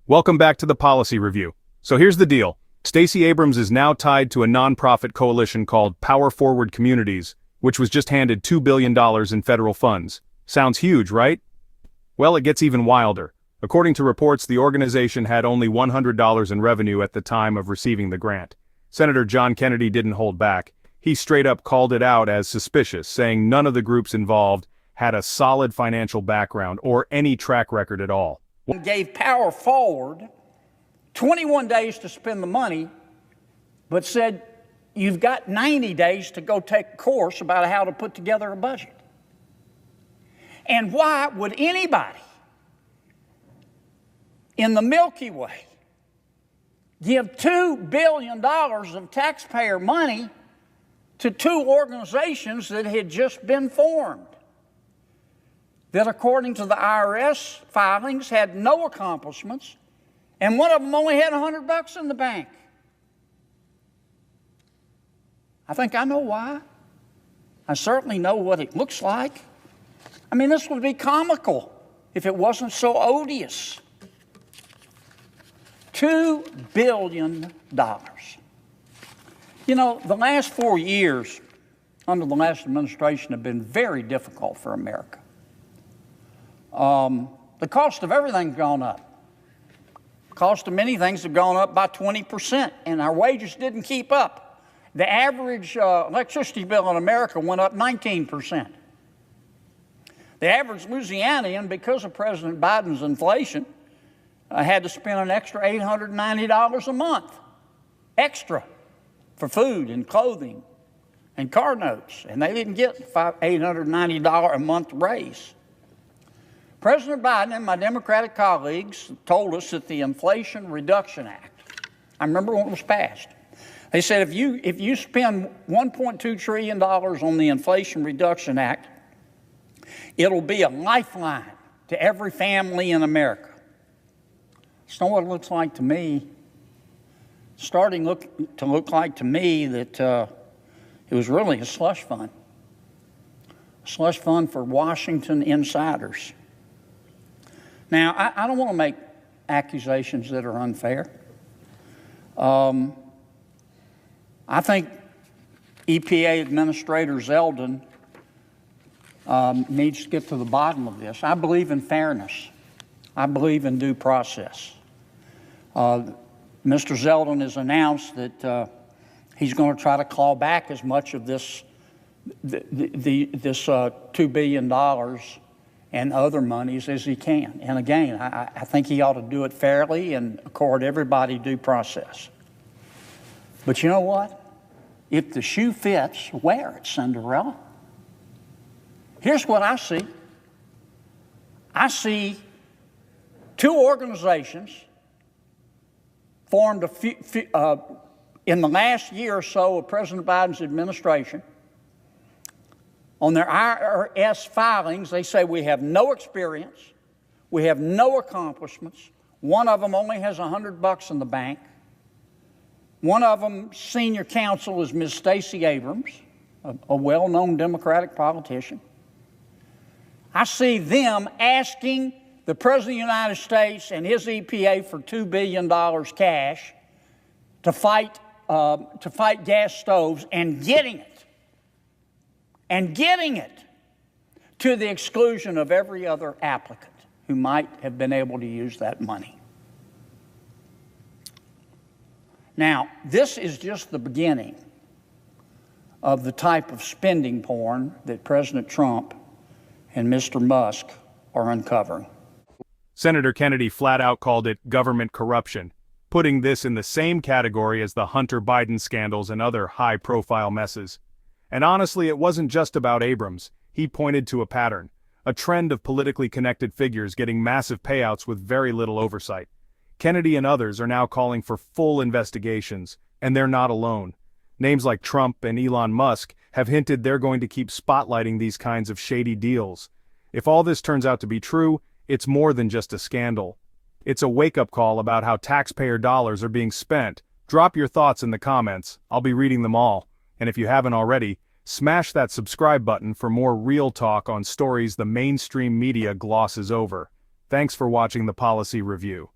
Welcome back to the Policy Review. So here's the deal. Stacey Abrams is now tied to a nonprofit coalition called Power Forward Communities, which was just handed $2 billion in federal funds. Sounds huge, right? Well, it gets even wilder. According to reports, the organization had only $100 in revenue at the time of receiving the grant. Senator John Kennedy didn't hold back. He straight up called it out as suspicious, saying none of the groups involved had a solid financial background or any track record at all. Gave Power Forward 21 days to spend the money, but said, you've got 90 days to go take a course about how to put together a budget. And why would anybody in the Milky Way give $2 billion of taxpayer money to two organizations that had just been formed, that according to the IRS filings had no accomplishments, and one of them only had $100 in the bank? I think I know why. I certainly know what it looks like. I mean, this would be comical if it wasn't so odious. $2 billion. You know, the last 4 years under the last administration have been very difficult for America. The cost of everything's gone up. The cost of many things have gone up by 20%, and our wages didn't keep up. The average electricity bill in America went up 19%. The average Louisianian, because of President Biden's inflation, had to spend an extra $890 a month, extra, for food and clothing and car notes, and they didn't get $890 a month raise. President Biden and my Democratic colleagues told us that the Inflation Reduction Act, I remember when it was passed, they said if you spend $1.2 trillion on the Inflation Reduction Act, it'll be a lifeline to every family in America. It's not what it looks like to me. It's starting to look like to me that it was really a slush fund. A slush fund for Washington insiders. Now, I don't want to make accusations that are unfair. I think EPA Administrator Zeldin needs to get to the bottom of this. I believe in fairness. I believe in due process. Mr. Zeldin has announced that he's going to try to claw back as much of this $2 billion and other monies as he can. And again, I think he ought to do it fairly and accord everybody due process. But you know what? If the shoe fits, wear it, Cinderella. Here's what I see. I see two organizations formed in the last year or so of President Biden's administration. On their IRS filings, they say we have no experience, we have no accomplishments. One of them only has $100 in the bank. One of them, senior counsel, is Ms. Stacey Abrams, a well-known Democratic politician. I see them asking the President of the United States and his EPA for $2 billion cash to fight gas stoves and getting it to the exclusion of every other applicant who might have been able to use that money. Now, this is just the beginning of the type of spending porn that President Trump and Mr. Musk are uncovering. Senator Kennedy flat out called it government corruption, putting this in the same category as the Hunter Biden scandals and other high-profile messes. And honestly, it wasn't just about Abrams. He pointed to a pattern, a trend of politically connected figures getting massive payouts with very little oversight. Kennedy and others are now calling for full investigations, and they're not alone. Names like Trump and Elon Musk have hinted they're going to keep spotlighting these kinds of shady deals. If all this turns out to be true, it's more than just a scandal. It's a wake-up call about how taxpayer dollars are being spent. Drop your thoughts in the comments. I'll be reading them all. And if you haven't already, smash that subscribe button for more real talk on stories the mainstream media glosses over. Thanks for watching the Policy Review.